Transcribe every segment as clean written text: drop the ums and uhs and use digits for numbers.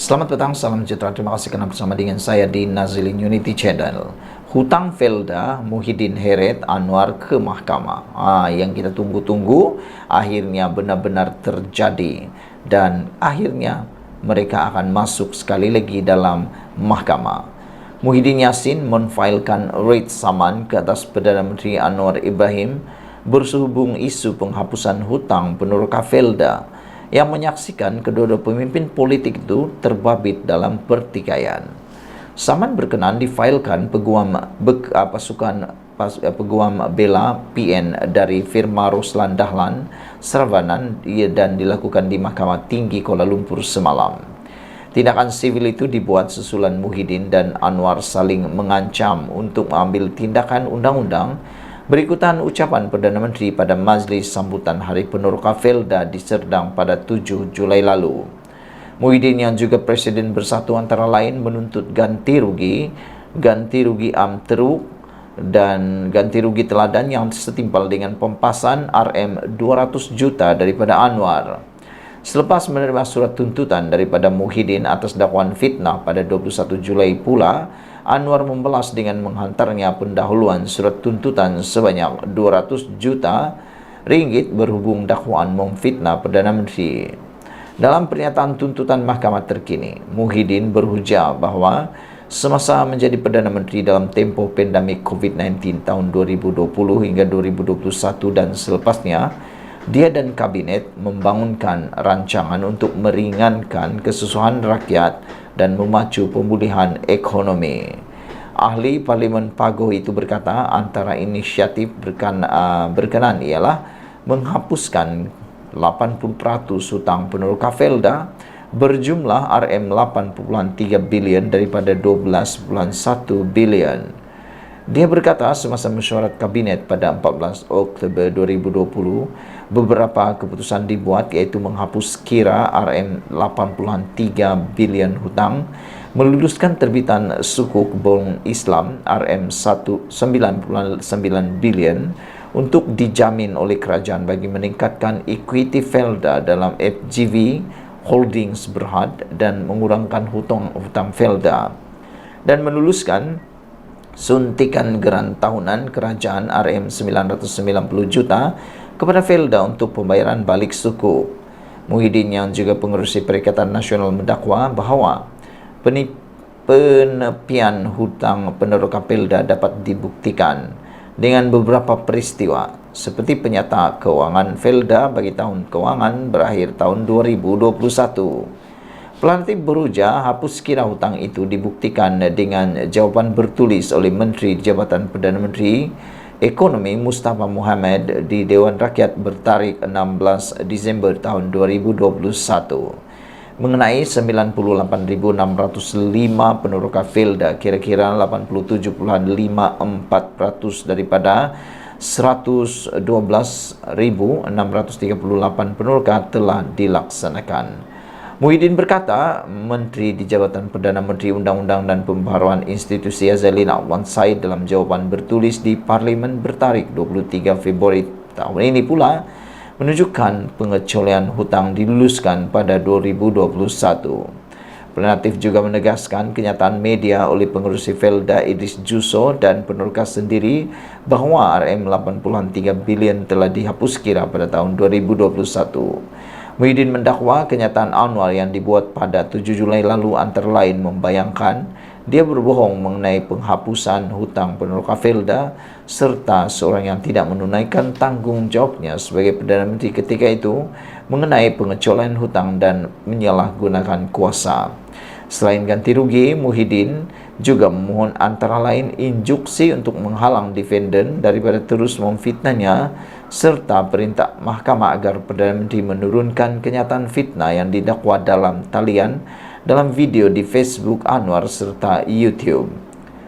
Selamat petang, salam sejahtera. Terima kasih kerana bersama dengan saya di Nazilin Unity Channel. Hutang Felda Muhyiddin heret Anwar ke mahkamah. Yang kita tunggu-tunggu akhirnya benar-benar terjadi dan akhirnya mereka akan masuk sekali lagi dalam mahkamah. Muhyiddin Yassin menfailkan writ saman ke atas Perdana Menteri Anwar Ibrahim berhubung isu penghapusan hutang peneroka Felda yang menyaksikan kedua-dua pemimpin politik itu terbabit dalam pertikaian. Saman berkenan difailkan peguam bela PN dari firma Roslan Dahlan Saravanan dan dilakukan di Mahkamah Tinggi Kuala Lumpur semalam. Tindakan sivil itu dibuat susulan Muhyiddin dan Anwar saling mengancam untuk mengambil tindakan undang-undang berikutan ucapan Perdana Menteri pada majlis sambutan Hari Peneroka Felda di Serdang pada 7 Julai lalu. Muhyiddin yang juga Presiden Bersatu antara lain menuntut ganti rugi am teruk dan ganti rugi teladan yang setimpal dengan pempasan RM200 juta daripada Anwar. Selepas menerima surat tuntutan daripada Muhyiddin atas dakwaan fitnah pada 21 Julai pula, Anwar membalas dengan menghantarnya pendahuluan surat tuntutan sebanyak 200 juta ringgit berhubung dakwaan memfitnah Perdana Menteri. Dalam pernyataan tuntutan mahkamah terkini, Muhyiddin berhujah bahawa semasa menjadi Perdana Menteri dalam tempoh pandemik COVID-19 tahun 2020 hingga 2021 dan selepasnya, dia dan kabinet membangunkan rancangan untuk meringankan kesusahan rakyat dan memacu pemulihan ekonomi. Ahli Parlimen Pagoh itu berkata antara inisiatif berkenan ialah menghapuskan 80% hutang peneroka Felda berjumlah RM8.3 bilion daripada 12.1 bilion. Dia berkata semasa mesyuarat kabinet pada 14 Oktober 2020, beberapa keputusan dibuat iaitu menghapus kira RM83 bilion hutang, meluluskan terbitan sukuk bond Islam RM9.9 bilion untuk dijamin oleh kerajaan bagi meningkatkan equity Felda dalam FGV Holdings Berhad dan mengurangkan hutang Felda, dan meluluskan suntikan geran tahunan kerajaan RM990 juta kepada Felda untuk pembayaran balik sukuk. Muhyiddin yang juga pengerusi Perikatan Nasional mendakwa bahawa penepian hutang peneroka Felda dapat dibuktikan dengan beberapa peristiwa seperti penyata kewangan Felda bagi tahun kewangan berakhir tahun 2021. Pelantik berujar hapus kira hutang itu dibuktikan dengan jawapan bertulis oleh Menteri Jabatan Perdana Menteri Ekonomi Mustafa Mohamed di Dewan Rakyat bertarikh 16 Disember tahun 2021 mengenai 98,605 peneroka Felda, kira-kira 87.54% daripada 112.638 peneroka telah dilaksanakan. Muhyiddin berkata, Menteri di Jabatan Perdana Menteri Undang-Undang dan Pembaharuan Institusi Azalin Abwan Said dalam jawapan bertulis di Parlimen bertarikh 23 Februari tahun ini pula menunjukkan pengecualian hutang diluluskan pada 2021. Alternatif juga menegaskan kenyataan media oleh pengerusi Felda Idris Juso dan peneroka sendiri bahawa RM83 bilion telah dihapus kira pada tahun 2021. Muhyiddin mendakwa kenyataan Anwar yang dibuat pada 7 Julai lalu antara lain membayangkan dia berbohong mengenai penghapusan hutang peneroka Felda serta seorang yang tidak menunaikan tanggungjawabnya sebagai Perdana Menteri ketika itu mengenai pengecualian hutang dan menyalahgunakan kuasa. Selain ganti rugi, Muhyiddin juga memohon antara lain injuksi untuk menghalang defendant daripada terus memfitnahnya serta perintah mahkamah agar Perdana Menteri menurunkan kenyataan fitnah yang didakwa dalam talian dalam video di Facebook Anwar serta YouTube.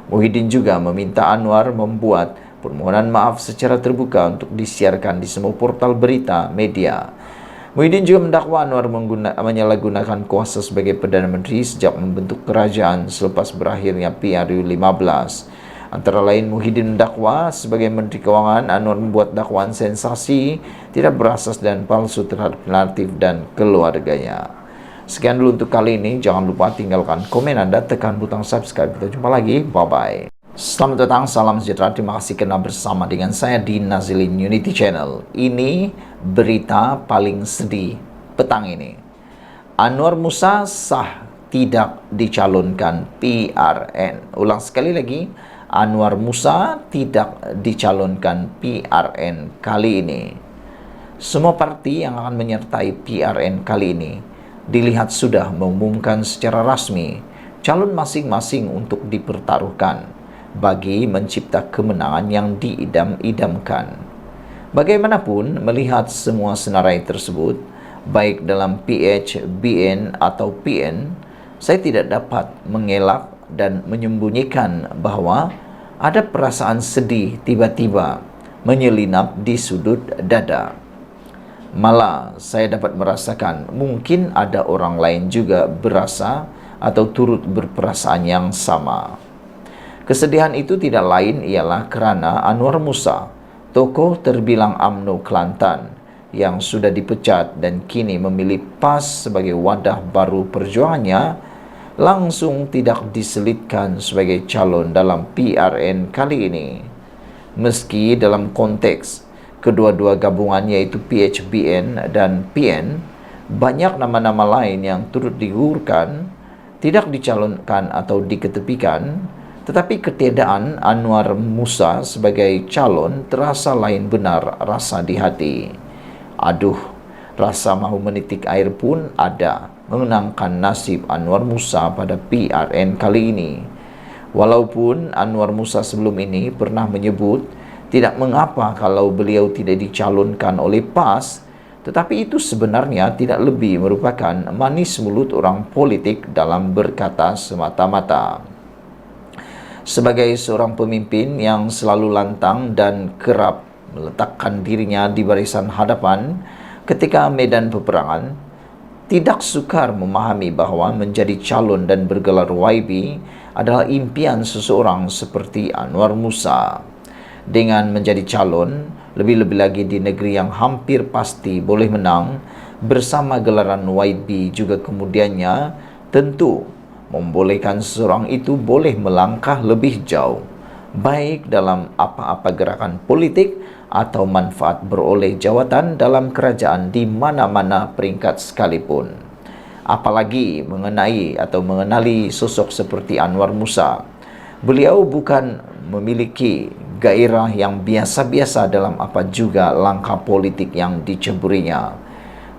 Muhyiddin juga meminta Anwar membuat permohonan maaf secara terbuka untuk disiarkan di semua portal berita media. Muhyiddin juga mendakwa Anwar menyalahgunakan kuasa sebagai Perdana Menteri sejak membentuk kerajaan selepas berakhirnya PRU 15. Antara lain, Muhyiddin mendakwa sebagai Menteri Kewangan, Anwar membuat dakwaan sensasi, tidak berasas dan palsu terhadap relatif dan keluarganya. Sekian dulu untuk kali ini. Jangan lupa tinggalkan komen Anda, tekan butang subscribe. Kita jumpa lagi. Bye-bye. Selamat datang, salam sejahtera. Terima kasih karena bersama dengan saya di Nazilin Unity Channel. Ini berita paling sedih petang ini. Anwar Musa sah tidak dicalonkan PRN. Ulang sekali lagi, Anwar Musa tidak dicalonkan PRN kali ini. Semua parti yang akan menyertai PRN kali ini dilihat sudah mengumumkan secara rasmi calon masing-masing untuk dipertaruhkan bagi mencipta kemenangan yang diidam-idamkan. Bagaimanapun, melihat semua senarai tersebut, baik dalam PH, BN atau PN, saya tidak dapat mengelak dan menyembunyikan bahwa ada perasaan sedih tiba-tiba menyelinap di sudut dada. Malah saya dapat merasakan mungkin ada orang lain juga berasa atau turut berperasaan yang sama. Kesedihan itu tidak lain ialah kerana Anwar Musa, tokoh terbilang UMNO Kelantan yang sudah dipecat dan kini memilih PAS sebagai wadah baru perjuangannya, langsung tidak diselitkan sebagai calon dalam PRN kali ini. Meski dalam konteks kedua-dua gabungan yaitu PHBN dan PN, banyak nama-nama lain yang turut digugurkan, tidak dicalonkan atau diketepikan, tetapi ketiadaan Anwar Musa sebagai calon terasa lain benar rasa di hati. Aduh, rasa mahu menitik air pun ada mengenangkan nasib Anwar Musa pada PRN kali ini. Walaupun Anwar Musa sebelum ini pernah menyebut tidak mengapa kalau beliau tidak dicalonkan oleh PAS, tetapi itu sebenarnya tidak lebih merupakan manis mulut orang politik dalam berkata semata-mata. Sebagai seorang pemimpin yang selalu lantang dan kerap meletakkan dirinya di barisan hadapan ketika medan peperangan, tidak sukar memahami bahawa menjadi calon dan bergelar YB adalah impian seseorang seperti Anwar Musa. Dengan menjadi calon, lebih-lebih lagi di negeri yang hampir pasti boleh menang, bersama gelaran YB juga kemudiannya, tentu membolehkan seseorang itu boleh melangkah lebih jauh, baik dalam apa-apa gerakan politik atau manfaat beroleh jawatan dalam kerajaan di mana-mana peringkat sekalipun. Apalagi mengenali sosok seperti Anwar Musa. Beliau bukan memiliki gairah yang biasa-biasa dalam apa juga langkah politik yang diceburinya.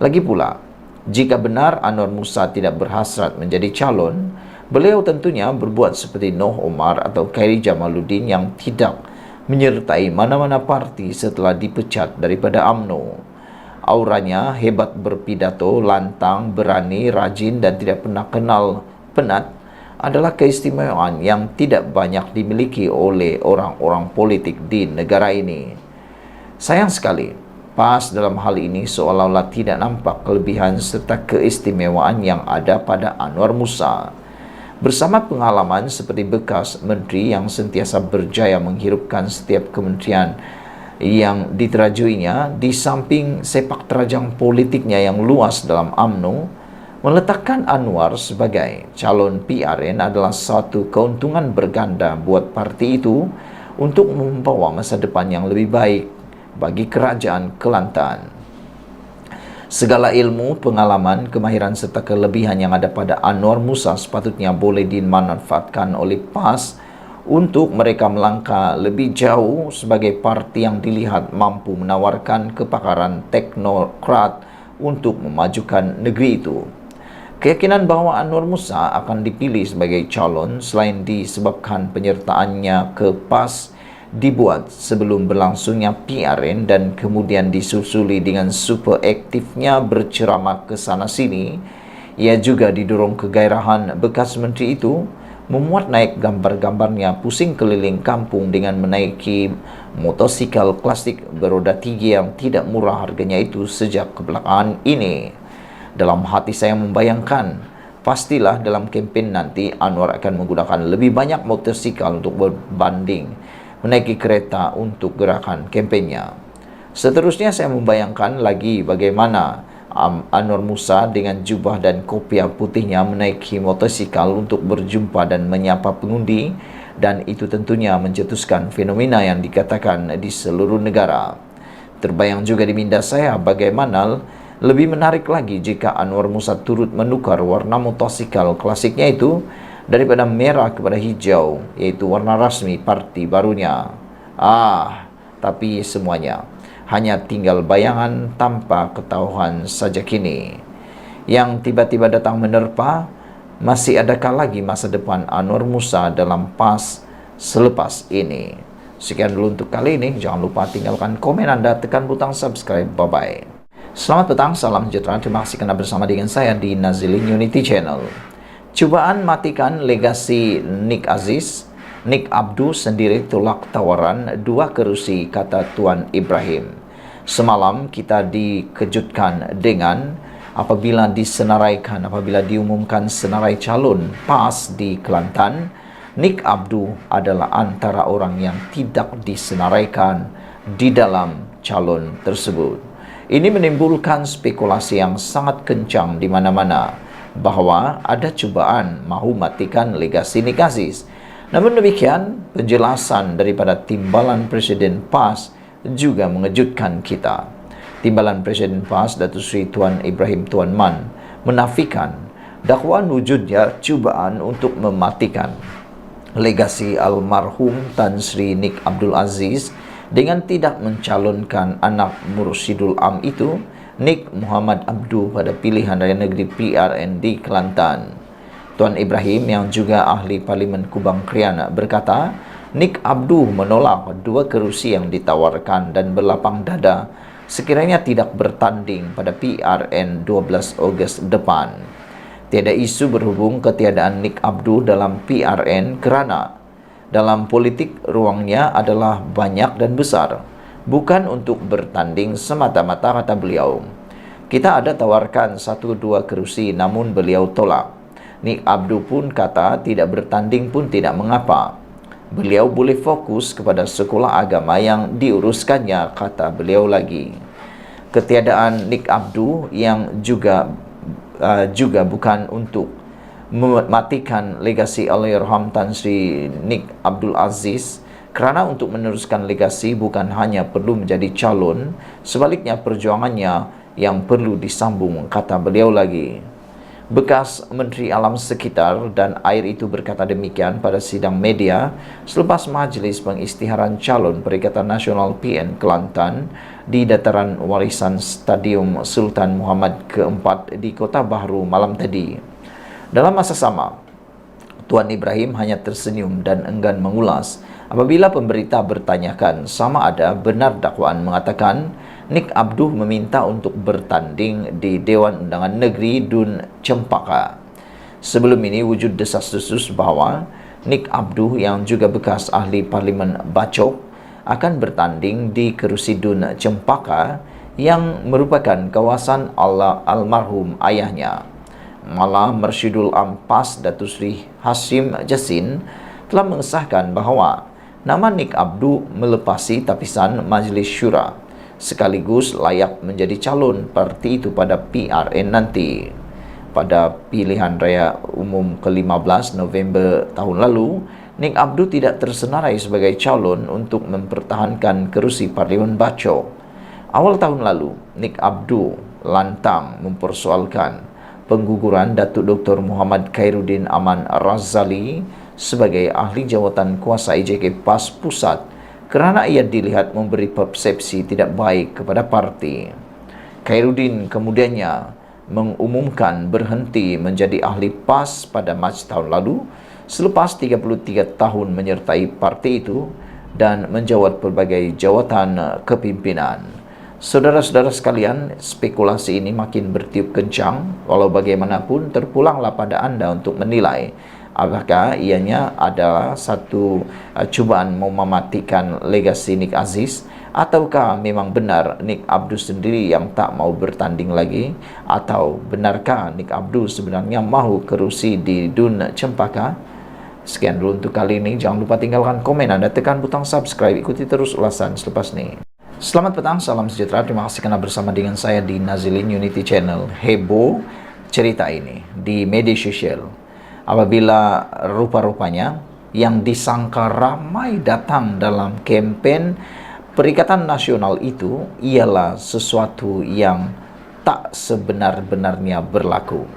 Lagi pula, jika benar Anwar Musa tidak berhasrat menjadi calon, beliau tentunya berbuat seperti Noh Omar atau Khairi Jamaluddin yang tidak menyertai mana-mana parti setelah dipecat daripada UMNO. Auranya hebat berpidato, lantang, berani, rajin dan tidak pernah kenal penat adalah keistimewaan yang tidak banyak dimiliki oleh orang-orang politik di negara ini. Sayang sekali, PAS dalam hal ini seolah-olah tidak nampak kelebihan serta keistimewaan yang ada pada Anwar Musa. Bersama pengalaman seperti bekas menteri yang sentiasa berjaya menghirupkan setiap kementerian yang diterajuinya, di samping sepak terjang politiknya yang luas dalam UMNO, meletakkan Anwar sebagai calon PRN adalah satu keuntungan berganda buat parti itu untuk membawa masa depan yang lebih baik bagi kerajaan Kelantan. Segala ilmu, pengalaman, kemahiran serta kelebihan yang ada pada Anwar Musa sepatutnya boleh dimanfaatkan oleh PAS untuk mereka melangkah lebih jauh sebagai parti yang dilihat mampu menawarkan kepakaran teknokrat untuk memajukan negeri itu. Keyakinan bahawa Anwar Musa akan dipilih sebagai calon selain disebabkan penyertaannya ke PAS dibuat sebelum berlangsungnya PRN dan kemudian disusuli dengan super aktifnya berceramah ke sana sini, ia juga didorong kegairahan bekas menteri itu memuat naik gambar-gambarnya pusing keliling kampung dengan menaiki motosikal klasik beroda 3 yang tidak murah harganya itu sejak kebelakangan ini. Dalam hati saya membayangkan, pastilah dalam kempen nanti Anwar akan menggunakan lebih banyak motosikal untuk berbanding menaiki kereta untuk gerakan kempennya. Seterusnya saya membayangkan lagi bagaimana Anwar Musa dengan jubah dan kopiah putihnya menaiki motosikal untuk berjumpa dan menyapa pengundi, dan itu tentunya mencetuskan fenomena yang dikatakan di seluruh negara. Terbayang juga di minda saya bagaimana lebih menarik lagi jika Anwar Musa turut menukar warna motosikal klasiknya itu daripada merah kepada hijau, yaitu warna rasmi parti barunya. Tapi semuanya hanya tinggal bayangan tanpa ketahuan saja kini. Yang tiba-tiba datang menerpa, masih adakah lagi masa depan Anwar Musa dalam PAS selepas ini? Sekian dulu untuk kali ini. Jangan lupa tinggalkan komen Anda, tekan butang subscribe. Bye-bye. Selamat petang, salam sejahtera. Terima kasih karena bersama dengan saya di Nazilin Unity Channel. Cobaan matikan legasi Nick Aziz. Nick Abdu sendiri tolak tawaran 2 kerusi, kata Tuan Ibrahim. Semalam kita dikejutkan dengan apabila diumumkan senarai calon PAS di Kelantan, Nick Abdu adalah antara orang yang tidak disenaraikan di dalam calon tersebut. Ini menimbulkan spekulasi yang sangat kencang di mana-mana bahwa ada cobaan mahu matikan legasi Nick Aziz. Namun demikian, penjelasan daripada Timbalan Presiden PAS juga mengejutkan kita. Timbalan Presiden PAS, Datuk Seri Tuan Ibrahim Tuan Man, menafikan dakwaan wujudnya cubaan untuk mematikan legasi almarhum Tan Sri Nick Abdul Aziz dengan tidak mencalonkan anak Mursyidul Am itu, Nick Muhammad Abdu, pada pilihan raya negeri PRN di Kelantan. Tuan Ibrahim yang juga ahli Parlimen Kubang Krian berkata, Nick Abdu menolak 2 kerusi yang ditawarkan dan berlapang dada sekiranya tidak bertanding pada PRN 12 Ogos depan. Tiada isu berhubung ketiadaan Nick Abdu dalam PRN kerana dalam politik ruangnya adalah banyak dan besar, bukan untuk bertanding semata-mata, kata beliau. Kita ada tawarkan 1-2 kerusi namun beliau tolak. Nick Abdu pun kata tidak bertanding pun tidak mengapa. Beliau boleh fokus kepada sekolah agama yang diuruskannya, kata beliau lagi. Ketiadaan Nick Abdu yang juga bukan untuk mematikan legasi Allahyarham Tan Sri Nick Abdul Aziz, kerana untuk meneruskan legasi bukan hanya perlu menjadi calon, sebaliknya perjuangannya yang perlu disambung, kata beliau lagi. Bekas Menteri Alam Sekitar dan Air itu berkata demikian pada sidang media selepas majlis pengisytiharan calon Perikatan Nasional PN Kelantan di dataran warisan Stadium Sultan Muhammad ke-4 di Kota Bahru malam tadi. Dalam masa sama, Tuan Ibrahim hanya tersenyum dan enggan mengulas apabila pemberita bertanyakan sama ada benar dakwaan mengatakan Nick Abdu meminta untuk bertanding di Dewan Undangan Negeri Dun Cempaka. Sebelum ini wujud desas-desus bahawa Nick Abdu yang juga bekas ahli Parlimen Bacok akan bertanding di kerusi Dun Cempaka yang merupakan kawasan almarhum ayahnya. Malah Mursyidul Am PAS Datuk Seri Hashim Jassin telah mengesahkan bahawa nama Nick Abdu melepasi tapisan Majlis Syura sekaligus layak menjadi calon parti itu pada PRN nanti. Pada pilihan raya umum ke-15 November tahun lalu, Nick Abdu tidak tersenarai sebagai calon untuk mempertahankan kerusi Parlimen Bacok. Awal tahun lalu, Nick Abdu lantang mempersoalkan pengguguran Datuk Dr. Muhammad Khairuddin Aman Razali sebagai ahli jawatan kuasa IJK PAS Pusat kerana ia dilihat memberi persepsi tidak baik kepada parti. Khairuddin kemudiannya mengumumkan berhenti menjadi ahli PAS pada Mac tahun lalu selepas 33 tahun menyertai parti itu dan menjawat pelbagai jawatan kepimpinan. Saudara-saudara sekalian, spekulasi ini makin bertiup kencang. Walau bagaimanapun, terpulanglah pada anda untuk menilai apakah ianya adalah satu cubaan mau mematikan legasi Nick Aziz, ataukah memang benar Nick Abdu sendiri yang tak mau bertanding lagi, atau benarkah Nick Abdu sebenarnya mahu kerusi di Dun Cempaka? Sekian dulu untuk kali ini. Jangan lupa tinggalkan komen anda, tekan butang subscribe, ikuti terus ulasan selepas ini. Selamat petang, salam sejahtera. Terima kasih karena bersama dengan saya di Nazilin Unity Channel. Heboh cerita ini di media sosial apabila rupa-rupanya yang disangka ramai datang dalam kempen Perikatan Nasional itu ialah sesuatu yang tak sebenar-benarnya berlaku.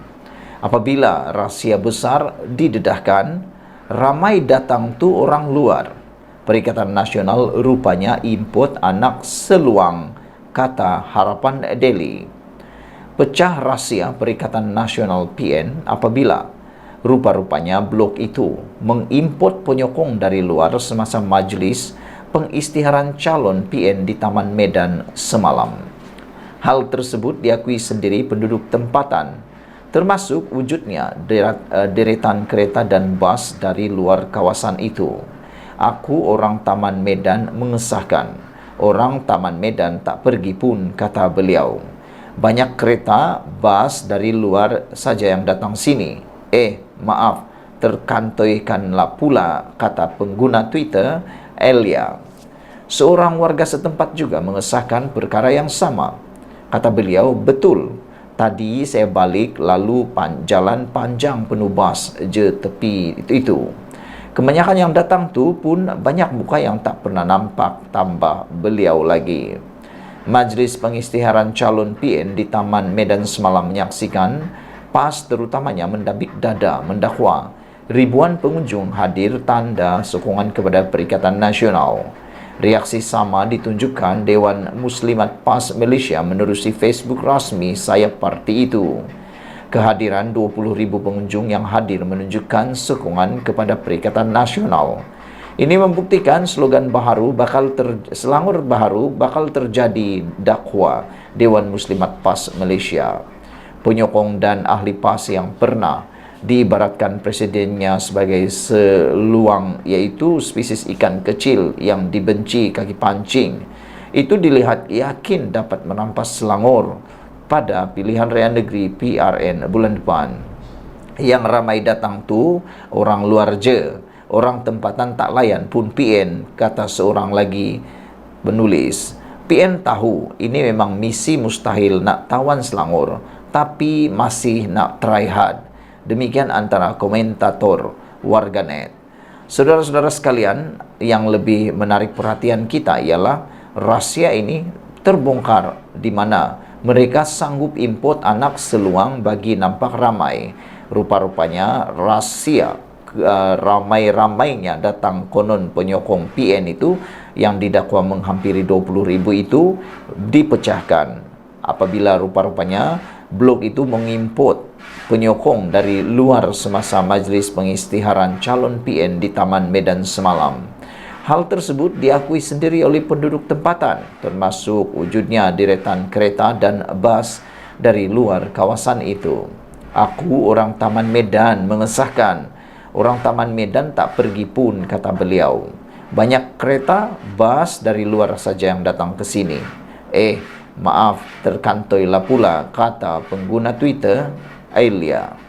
Apabila rahasia besar didedahkan, ramai datang tu orang luar. Perikatan Nasional rupanya import anak seluang, kata Harapan Daily. Pecah rahsia Perikatan Nasional PN apabila rupa-rupanya blok itu mengimport penyokong dari luar semasa majlis pengisytiharan calon PN di Taman Medan semalam. Hal tersebut diakui sendiri penduduk tempatan, termasuk wujudnya deretan kereta dan bas dari luar kawasan itu. Aku orang Taman Medan mengesahkan, orang Taman Medan tak pergi pun, kata beliau. Banyak kereta, bas dari luar saja yang datang sini. Maaf, terkantoikanlah pula, kata pengguna Twitter, Elia. Seorang warga setempat juga mengesahkan perkara yang sama. Kata beliau, betul. Tadi saya balik lalu jalan panjang penuh bas je tepi itu. Kebanyakan yang datang tu pun banyak muka yang tak pernah nampak, tambah beliau lagi. Majlis pengisytiharan calon PN di Taman Medan semalam menyaksikan PAS terutamanya mendabik dada mendakwa. Ribuan pengunjung hadir tanda sokongan kepada Perikatan Nasional. Reaksi sama ditunjukkan Dewan Muslimat PAS Malaysia menerusi Facebook rasmi sayap parti itu. Kehadiran 20,000 pengunjung yang hadir menunjukkan sokongan kepada Perikatan Nasional. Ini membuktikan slogan baharu selangur baharu bakal terjadi, dakwa Dewan Muslimat PAS Malaysia. Penyokong dan ahli PAS yang pernah diibaratkan presidennya sebagai seluang, yaitu spesies ikan kecil yang dibenci kaki pancing, itu dilihat yakin dapat merampas Selangor pada pilihan raya negeri PRN bulan depan. Yang ramai datang tu orang luar je, orang tempatan tak layan pun PN, kata seorang lagi penulis. PN tahu ini memang misi mustahil nak tawan Selangor, tapi masih nak try hard. Demikian antara komentator warganet. Saudara-saudara sekalian, yang lebih menarik perhatian kita ialah rahasia ini terbongkar di mana mereka sanggup import anak seluang bagi nampak ramai. Rupa-rupanya rahasia ramai-ramainya datang konon penyokong PN itu yang didakwa menghampiri 20,000 itu dipecahkan apabila rupa-rupanya blok itu mengimport penyokong dari luar semasa majlis pengisytiharan calon PN di Taman Medan semalam. Hal tersebut diakui sendiri oleh penduduk tempatan, termasuk wujudnya deretan kereta dan bas dari luar kawasan itu. Aku orang Taman Medan mengesahkan, orang Taman Medan tak pergi pun, kata beliau. Banyak kereta, bas dari luar saja yang datang ke sini. Maaf, terkantoilah pula, kata pengguna Twitter, Elia.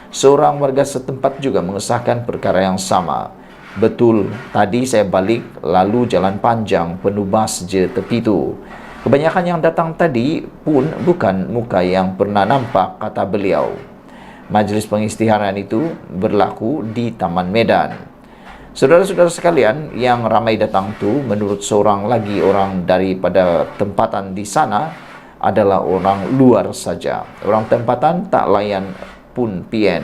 Seorang warga setempat juga mengesahkan perkara yang sama. Betul, tadi saya balik lalu jalan panjang penuh bas je tepi tu. Kebanyakan yang datang tadi pun bukan muka yang pernah nampak, kata beliau. Majlis pengisytiharan itu berlaku di Taman Medan. Saudara-saudara sekalian, yang ramai datang tu menurut seorang lagi orang daripada tempatan di sana adalah orang luar saja. Orang tempatan tak layan pun PN.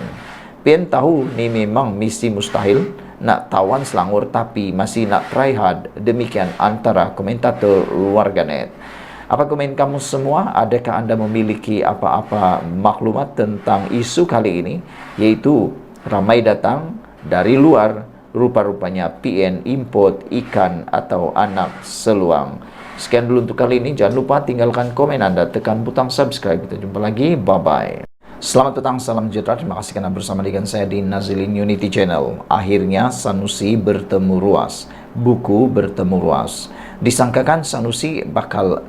PN tahu ni memang misi mustahil nak tawan Selangor, tapi masih nak try hard. Demikian antara komentator warganet. Apa komen kamu semua? Adakah anda memiliki apa-apa maklumat tentang isu kali ini, yaitu ramai datang dari luar, rupa-rupanya PN import ikan atau anak seluang. Sekian dulu untuk kali ini. Jangan lupa tinggalkan komen anda, tekan butang subscribe. Kita jumpa lagi, bye-bye. Selamat petang, salam sejahtera. Terima kasih karena bersama dengan saya di Nazilin Unity Channel. Akhirnya Sanusi bertemu ruas, buku bertemu ruas. Disangkakan Sanusi bakal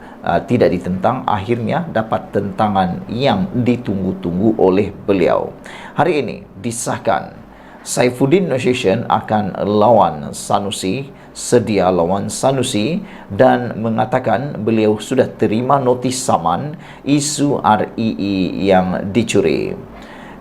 tidak ditentang, akhirnya dapat tentangan yang ditunggu-tunggu oleh beliau. Hari ini disahkan Saifuddin Nasution akan lawan Sanusi, sedia lawan Sanusi, dan mengatakan beliau sudah terima notis saman isu REE yang dicuri.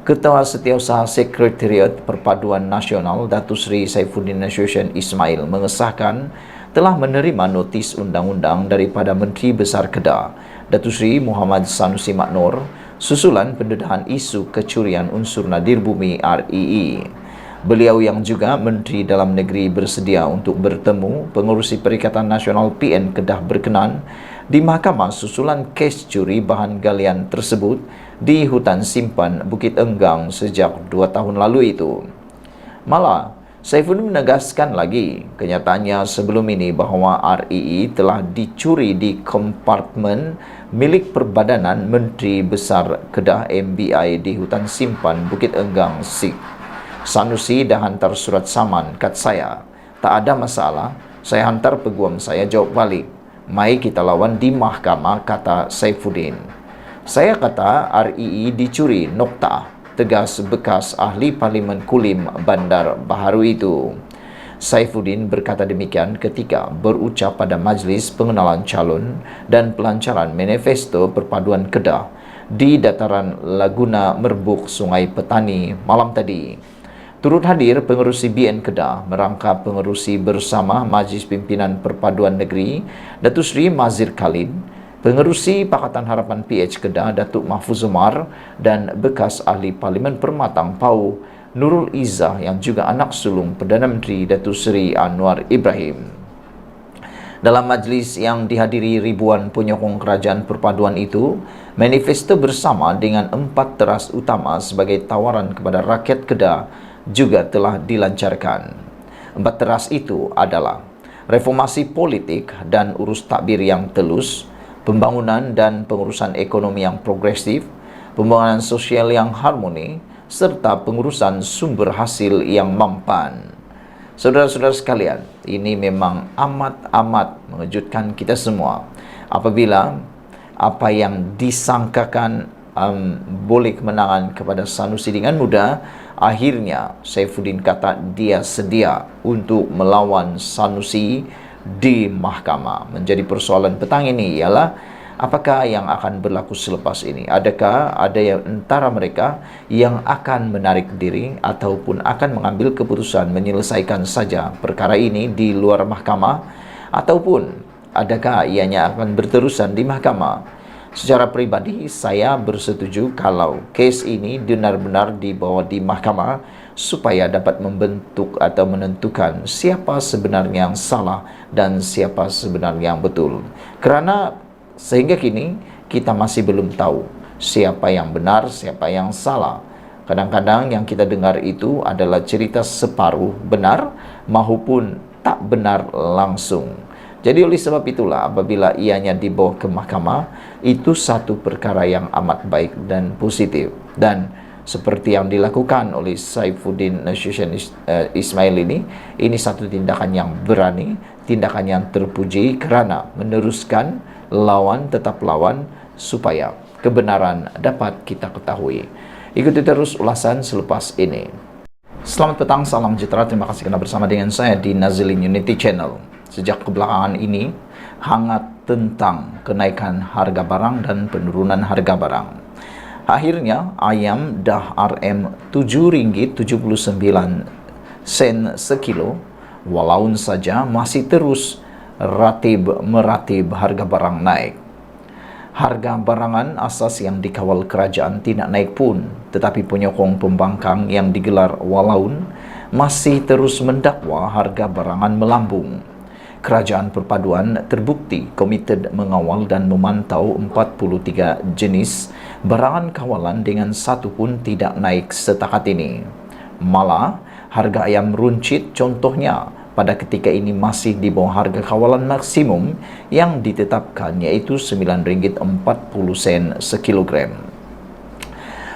Ketua Setiausaha Sekretariat Perpaduan Nasional Datuk Seri Saifuddin Nasution Ismail mengesahkan telah menerima notis undang-undang daripada Menteri Besar Kedah Datuk Seri Muhammad Sanusi Maknor susulan pendedahan isu kecurian unsur nadir bumi REE. Beliau yang juga Menteri Dalam Negeri bersedia untuk bertemu Pengerusi Perikatan Nasional PN Kedah berkenan di mahkamah susulan kes curi bahan galian tersebut di hutan simpan Bukit Enggang sejak 2 tahun lalu itu. Malah, Saifuddin menegaskan lagi kenyataannya sebelum ini bahawa REE telah dicuri di kompartmen milik Perbadanan Menteri Besar Kedah MBI di hutan simpan Bukit Enggang Sik. Sanusi dah hantar surat saman kat saya. Tak ada masalah, saya hantar peguam saya jawab balik. Mai kita lawan di mahkamah, kata Saifuddin. Saya kata REE dicuri, nokta, tegas bekas ahli Parlimen Kulim Bandar Baharu itu. Saifuddin berkata demikian ketika berucap pada Majlis Pengenalan Calon dan Pelancaran Manifesto Perpaduan Kedah di dataran Laguna Merbuk Sungai Petani malam tadi. Turut hadir Pengerusi BN Kedah, merangkap Pengerusi bersama Majlis Pimpinan Perpaduan Negeri Datuk Seri Mazir Khalid, Pengerusi Pakatan Harapan PH Kedah Datuk Mahfuz Umar dan bekas ahli Parlimen Permatang Pau Nurul Izzah yang juga anak sulung Perdana Menteri Datuk Seri Anwar Ibrahim. Dalam majlis yang dihadiri ribuan penyokong kerajaan perpaduan itu, manifesto bersama dengan 4 teras utama sebagai tawaran kepada rakyat Kedah juga telah dilancarkan. 4 teras itu adalah reformasi politik dan urus takbir yang telus, pembangunan dan pengurusan ekonomi yang progresif, pembangunan sosial yang harmoni, serta pengurusan sumber hasil yang mampan. Saudara-saudara sekalian, ini memang amat-amat mengejutkan kita semua apabila apa yang disangkakan boleh kemenangan kepada Sanusi dengan mudah, akhirnya Saifuddin kata dia sedia untuk melawan Sanusi di mahkamah. Menjadi persoalan petang ini ialah apakah yang akan berlaku selepas ini? Adakah ada yang antara mereka yang akan menarik diri ataupun akan mengambil keputusan menyelesaikan saja perkara ini di luar mahkamah, ataupun adakah ianya akan berterusan di mahkamah? Secara pribadi, saya bersetuju kalau kes ini benar-benar dibawa di mahkamah supaya dapat membentuk atau menentukan siapa sebenarnya yang salah dan siapa sebenarnya yang betul. Kerana sehingga kini kita masih belum tahu siapa yang benar, siapa yang salah. Kadang-kadang yang kita dengar itu adalah cerita separuh benar maupun tak benar langsung. Jadi oleh sebab itulah apabila ianya dibawa ke mahkamah, itu satu perkara yang amat baik dan positif. Dan seperti yang dilakukan oleh Saifuddin Nasution Ismail ini satu tindakan yang berani, tindakan yang terpuji kerana meneruskan lawan tetap lawan supaya kebenaran dapat kita ketahui. Ikuti terus ulasan selepas ini. Selamat petang, salam sejahtera. Terima kasih kerana bersama dengan saya di Nazilin Unity Channel. Sejak kebelakangan ini hangat tentang kenaikan harga barang dan penurunan harga barang. Akhirnya ayam dah RM7.79 sekilo, walaupun saja masih terus meratib harga barang naik. Harga barangan asas yang dikawal kerajaan tidak naik pun, tetapi penyokong pembangkang yang digelar walaupun masih terus mendakwa harga barangan melambung. Kerajaan Perpaduan terbukti komited mengawal dan memantau 43 jenis barangan kawalan dengan satu pun tidak naik setakat ini. Malah, harga ayam runcit contohnya pada ketika ini masih di bawah harga kawalan maksimum yang ditetapkan, yaitu RM9.40 sekilogram.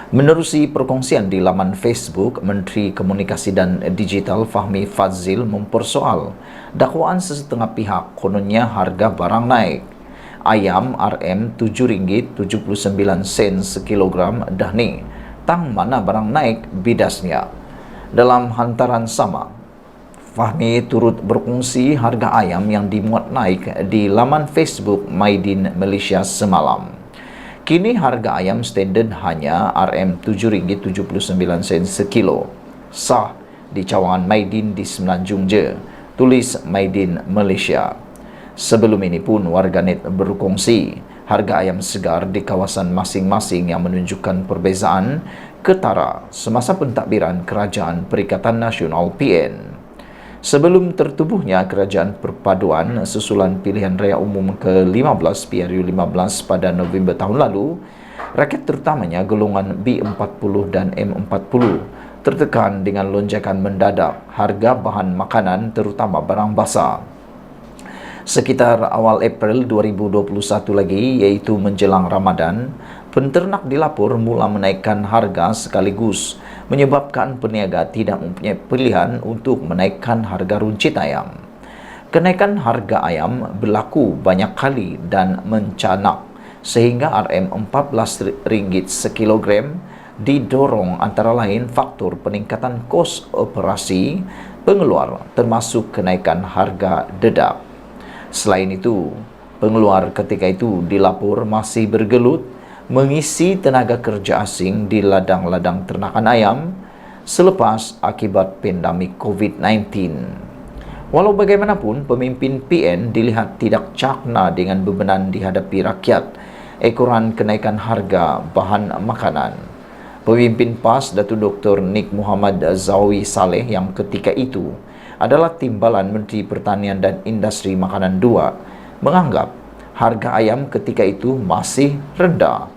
Menerusi perkongsian di laman Facebook, Menteri Komunikasi dan Digital Fahmi Fadzil mempersoal dakwaan sesetengah pihak kononnya harga barang naik. Ayam RM7.79 sekilogram dah ni. Tang mana barang naik bidasnya. Dalam hantaran sama, Fahmi turut berkongsi harga ayam yang dimuat naik di laman Facebook Maidin Malaysia semalam. Kini harga ayam standard hanya RM7.79 sekilo. Sah di cawangan Maidin di Semenanjung je, tulis Maidin Malaysia. Sebelum ini pun warganet berkongsi harga ayam segar di kawasan masing-masing yang menunjukkan perbezaan ketara semasa pentadbiran Kerajaan Perikatan Nasional PN. Sebelum tertubuhnya Kerajaan Perpaduan susulan pilihan raya umum ke-15 PRU15 pada November tahun lalu, rakyat terutamanya golongan B40 dan M40 tertekan dengan lonjakan mendadak harga bahan makanan terutama barang basah. Sekitar awal April 2021 lagi, iaitu menjelang Ramadan, penternak dilapor mula menaikkan harga sekaligus, menyebabkan peniaga tidak mempunyai pilihan untuk menaikkan harga runcit ayam. Kenaikan harga ayam berlaku banyak kali dan mencanak, sehingga RM14 sekilogram didorong antara lain faktor peningkatan kos operasi pengeluar termasuk kenaikan harga dedak. Selain itu, pengeluar ketika itu dilapor masih bergelut mengisi tenaga kerja asing di ladang-ladang ternakan ayam selepas akibat pandemik COVID-19. Walau bagaimanapun, pemimpin PN dilihat tidak cakna dengan bebenan dihadapi rakyat ekoran kenaikan harga bahan makanan. Pemimpin PAS Datuk Dr. Nik Muhammad Zawi Saleh yang ketika itu adalah Timbalan Menteri Pertanian dan Industri Makanan II menganggap harga ayam ketika itu masih rendah.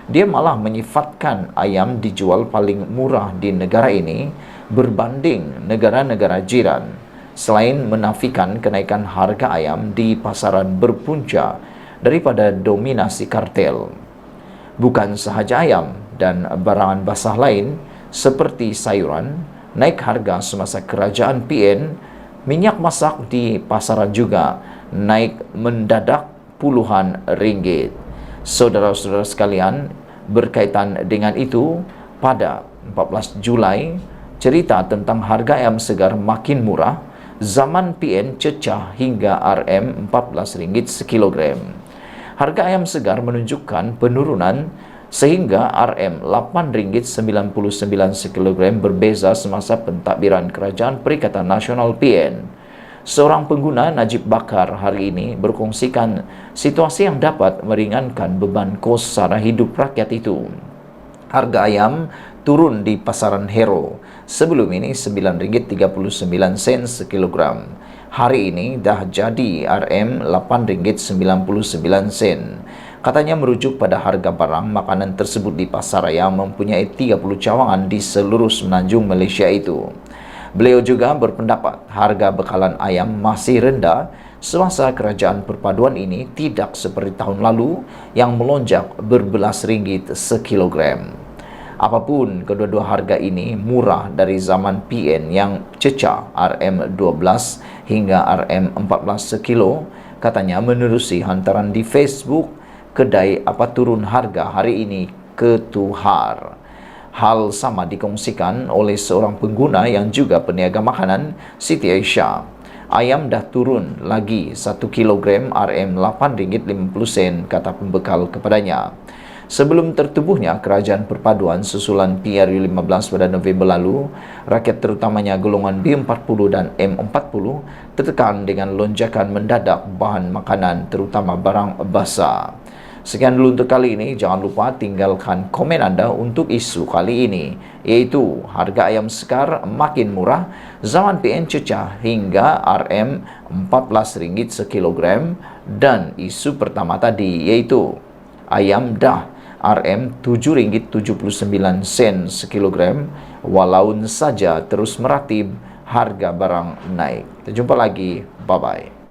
Dia malah menyifatkan ayam dijual paling murah di negara ini berbanding negara-negara jiran, selain menafikan kenaikan harga ayam di pasaran berpunca daripada dominasi kartel. Bukan sahaja ayam dan barangan basah lain seperti sayuran naik harga semasa kerajaan PN, minyak masak di pasaran juga naik mendadak puluhan ringgit. Saudara-saudara sekalian, berkaitan dengan itu, pada 14 Julai, cerita tentang harga ayam segar makin murah, zaman PN cecah hingga RM14 sekilogram. Harga ayam segar menunjukkan penurunan sehingga RM8.99 sekilogram berbeza semasa pentadbiran Kerajaan Perikatan Nasional PN. Seorang pengguna Najib Bakar hari ini berkongsikan situasi yang dapat meringankan beban kos sara hidup rakyat itu. Harga ayam turun di pasaran Hero. Sebelum ini RM9.39 sekilogram. Hari ini dah jadi RM8.99. Katanya merujuk pada harga barang makanan tersebut di pasaraya mempunyai 30 cawangan di seluruh semenanjung Malaysia itu. Beliau juga berpendapat harga bekalan ayam masih rendah semasa Kerajaan Perpaduan ini tidak seperti tahun lalu yang melonjak berbelas ringgit sekilogram. Apapun, kedua-dua harga ini murah dari zaman PN yang cecah RM12 hingga RM14 sekilo, katanya menerusi hantaran di Facebook kedai apa turun harga hari ini ketuhar. Hal sama dikongsikan oleh seorang pengguna yang juga peniaga makanan, Siti Aisyah. Ayam dah turun lagi 1 kilogram RM8.50, kata pembekal kepadanya. Sebelum tertubuhnya Kerajaan Perpaduan susulan PRU15 pada November lalu, rakyat terutamanya golongan B40 dan M40 tertekan dengan lonjakan mendadak bahan makanan terutama barang basah. Sekian dulu untuk kali ini. Jangan lupa tinggalkan komen anda untuk isu kali ini, iaitu harga ayam segar makin murah, zaman PN cecah hingga RM14 sekilogram, dan isu pertama tadi iaitu ayam dah RM7.79 sekilogram, walau saja terus meratib harga barang naik. Kita jumpa lagi. Bye-bye.